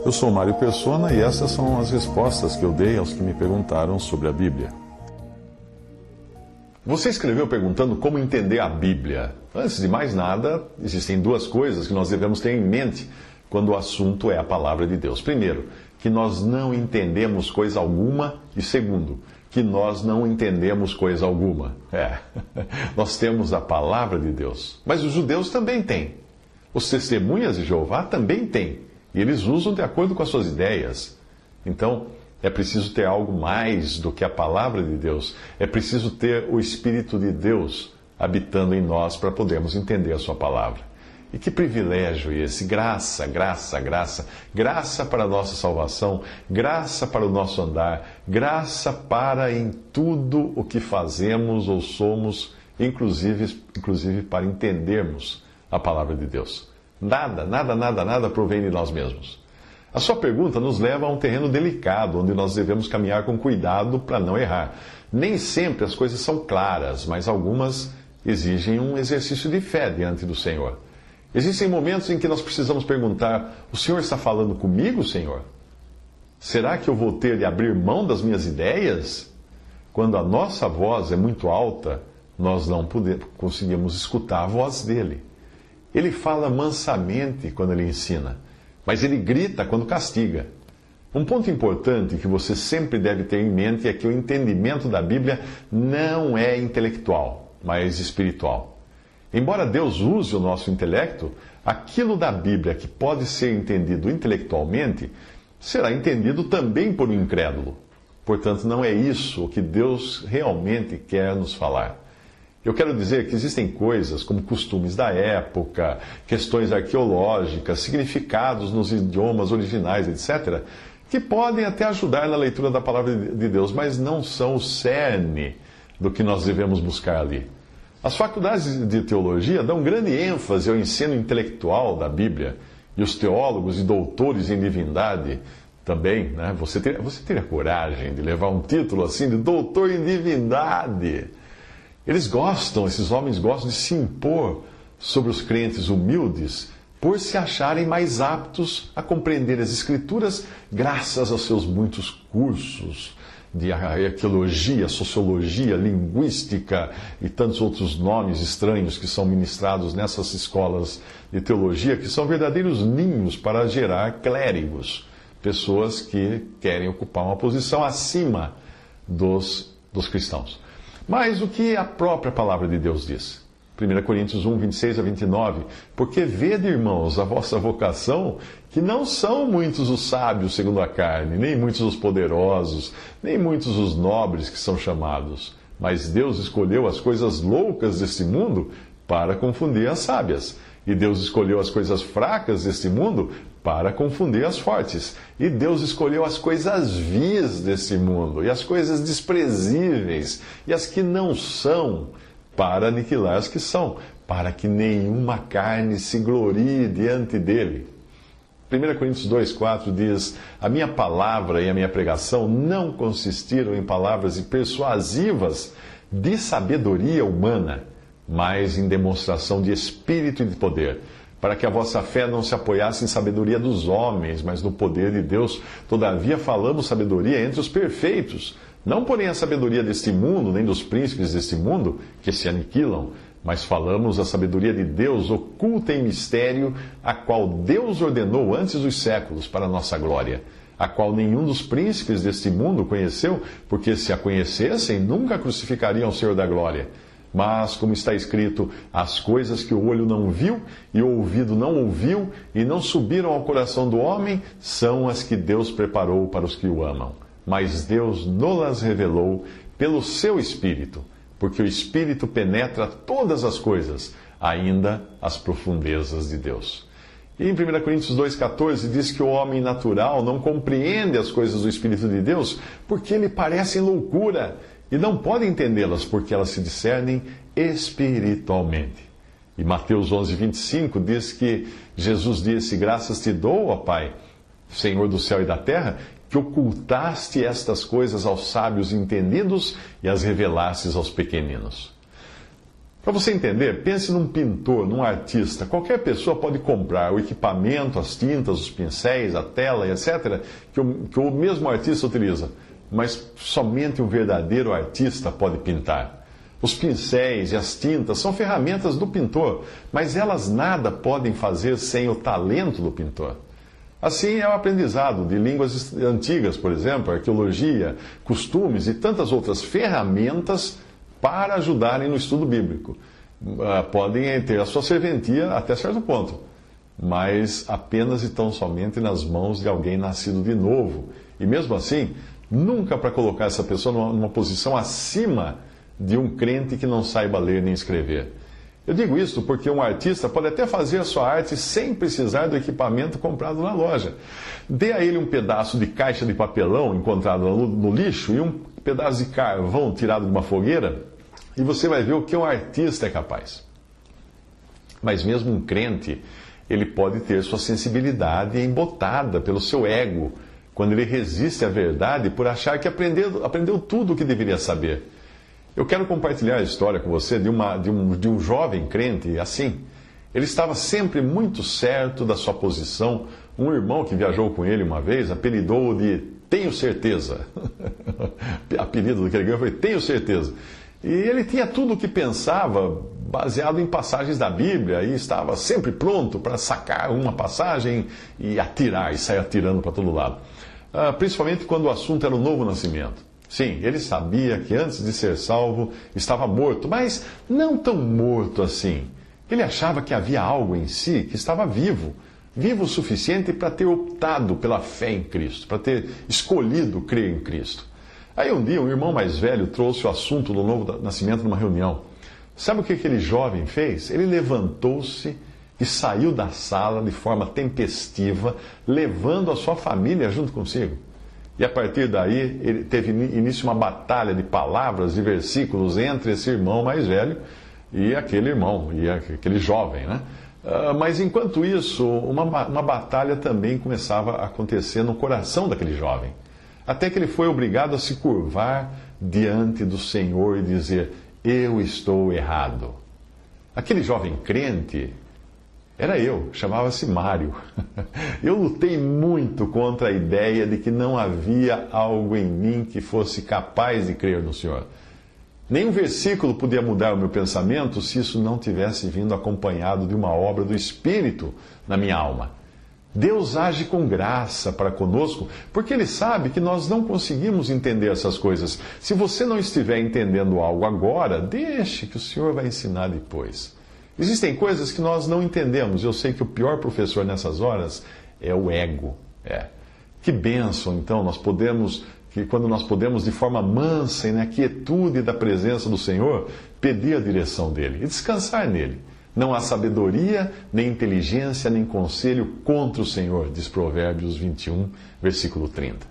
Eu sou Mário Persona e essas são as respostas que eu dei aos que me perguntaram sobre a Bíblia. Você escreveu perguntando como entender a Bíblia. Antes de mais nada, existem duas coisas que nós devemos ter em mente quando o assunto é a palavra de Deus. Primeiro, que nós não entendemos coisa alguma. E segundo, que nós não entendemos coisa alguma. Nós temos a palavra de Deus. Mas os judeus também têm. Os testemunhas de Jeová também têm. E eles usam de acordo com as suas ideias. Então, é preciso ter algo mais do que a palavra de Deus. É preciso ter o Espírito de Deus habitando em nós para podermos entender a sua palavra. E que privilégio esse! Graça, graça, graça. Graça para a nossa salvação, graça para o nosso andar, graça para em tudo o que fazemos ou somos, inclusive para entendermos a palavra de Deus. Nada provém de nós mesmos. A sua pergunta nos leva a um terreno delicado, onde nós devemos caminhar com cuidado para não errar. Nem sempre as coisas são claras, mas algumas exigem um exercício de fé diante do Senhor. Existem momentos em que nós precisamos perguntar: o Senhor está falando comigo, Senhor? Será que eu vou ter de abrir mão das minhas ideias? Quando a nossa voz é muito alta, nós não conseguimos escutar a voz dele. Ele fala mansamente quando ele ensina, mas ele grita quando castiga. Um ponto importante que você sempre deve ter em mente é que o entendimento da Bíblia não é intelectual, mas espiritual. Embora Deus use o nosso intelecto, aquilo da Bíblia que pode ser entendido intelectualmente será entendido também por um incrédulo. Portanto, não é isso o que Deus realmente quer nos falar. Eu quero dizer que existem coisas como costumes da época, questões arqueológicas, significados nos idiomas originais, etc., que podem até ajudar na leitura da palavra de Deus, mas não são o cerne do que nós devemos buscar ali. As faculdades de teologia dão grande ênfase ao ensino intelectual da Bíblia, e os teólogos e doutores em divindade também, né? Você teria coragem de levar um título assim de doutor em divindade? Esses homens gostam de se impor sobre os crentes humildes por se acharem mais aptos a compreender as Escrituras graças aos seus muitos cursos de arqueologia, sociologia, linguística e tantos outros nomes estranhos que são ministrados nessas escolas de teologia, que são verdadeiros ninhos para gerar clérigos, pessoas que querem ocupar uma posição acima dos cristãos. Mas o que a própria palavra de Deus diz? 1 Coríntios 1, 26 a 29. Porque vede, irmãos, a vossa vocação, que não são muitos os sábios segundo a carne, nem muitos os poderosos, nem muitos os nobres que são chamados. Mas Deus escolheu as coisas loucas deste mundo para confundir as sábias. E Deus escolheu as coisas fracas deste mundo para confundir as fortes. E Deus escolheu as coisas vis deste mundo, e as coisas desprezíveis, e as que não são, para aniquilar as que são, para que nenhuma carne se glorie diante dele. 1 Coríntios 2,4 diz: a minha palavra e a minha pregação não consistiram em palavras persuasivas de sabedoria humana, mas em demonstração de espírito e de poder, para que a vossa fé não se apoiasse em sabedoria dos homens, mas no poder de Deus. Todavia falamos sabedoria entre os perfeitos, não porém a sabedoria deste mundo, nem dos príncipes deste mundo, que se aniquilam, mas falamos a sabedoria de Deus oculta em mistério, a qual Deus ordenou antes dos séculos para a nossa glória, a qual nenhum dos príncipes deste mundo conheceu, porque se a conhecessem, nunca crucificariam o Senhor da glória. Mas, como está escrito, as coisas que o olho não viu e o ouvido não ouviu e não subiram ao coração do homem, são as que Deus preparou para os que o amam. Mas Deus nos revelou pelo seu Espírito, porque o Espírito penetra todas as coisas, ainda as profundezas de Deus. E em 1 Coríntios 2,14 diz que o homem natural não compreende as coisas do Espírito de Deus, porque lhe parecem loucura, e não pode entendê-las, porque elas se discernem espiritualmente. E Mateus 11:25 diz que Jesus disse: graças te dou, ó Pai, Senhor do céu e da terra, que ocultaste estas coisas aos sábios entendidos e as revelastes aos pequeninos. Para você entender, pense num pintor, num artista. Qualquer pessoa pode comprar o equipamento, as tintas, os pincéis, a tela, etc., que o mesmo artista utiliza. Mas somente um verdadeiro artista pode pintar. Os pincéis e as tintas são ferramentas do pintor, mas elas nada podem fazer sem o talento do pintor. Assim é o aprendizado de línguas antigas, por exemplo, arqueologia, costumes e tantas outras ferramentas para ajudarem no estudo bíblico. Podem ter a sua serventia até certo ponto, mas apenas e tão somente nas mãos de alguém nascido de novo. E mesmo assim, nunca para colocar essa pessoa numa posição acima de um crente que não saiba ler nem escrever. Eu digo isso porque um artista pode até fazer a sua arte sem precisar do equipamento comprado na loja. Dê a ele um pedaço de caixa de papelão encontrado no lixo e um pedaço de carvão tirado de uma fogueira, e você vai ver o que um artista é capaz. Mas mesmo um crente, ele pode ter sua sensibilidade embotada pelo seu ego, quando ele resiste à verdade por achar que aprendeu tudo o que deveria saber. Eu quero compartilhar a história com você de um jovem crente assim. Ele estava sempre muito certo da sua posição. Um irmão que viajou com ele uma vez apelidou-o de Tenho Certeza. O apelido que ele ganhou foi Tenho Certeza. E ele tinha tudo o que pensava baseado em passagens da Bíblia e estava sempre pronto para sacar uma passagem e atirar, e sair atirando para todo lado. Principalmente quando o assunto era o novo nascimento. Sim, ele sabia que antes de ser salvo estava morto, mas não tão morto assim. Ele achava que havia algo em si que estava vivo, vivo o suficiente para ter optado pela fé em Cristo, para ter escolhido crer em Cristo. Aí um dia um irmão mais velho trouxe o assunto do novo nascimento numa reunião. Sabe o que aquele jovem fez? Ele levantou-se e saiu da sala de forma tempestiva, levando a sua família junto consigo. E a partir daí, ele teve início uma batalha de palavras e versículos entre esse irmão mais velho e aquele irmão, e aquele jovem, né? Mas enquanto isso, uma batalha também começava a acontecer no coração daquele jovem. Até que ele foi obrigado a se curvar diante do Senhor e dizer: eu estou errado. Aquele jovem crente era eu, chamava-se Mário. Eu lutei muito contra a ideia de que não havia algo em mim que fosse capaz de crer no Senhor. Nenhum versículo podia mudar o meu pensamento se isso não tivesse vindo acompanhado de uma obra do Espírito na minha alma. Deus age com graça para conosco, porque Ele sabe que nós não conseguimos entender essas coisas. Se você não estiver entendendo algo agora, deixe que o Senhor vai ensinar depois. Existem coisas que nós não entendemos. Eu sei que o pior professor nessas horas é o ego. Que bênção, então, quando nós podemos, de forma mansa e na quietude da presença do Senhor, pedir a direção dEle e descansar nele. Não há sabedoria, nem inteligência, nem conselho contra o Senhor, diz Provérbios 21, versículo 30.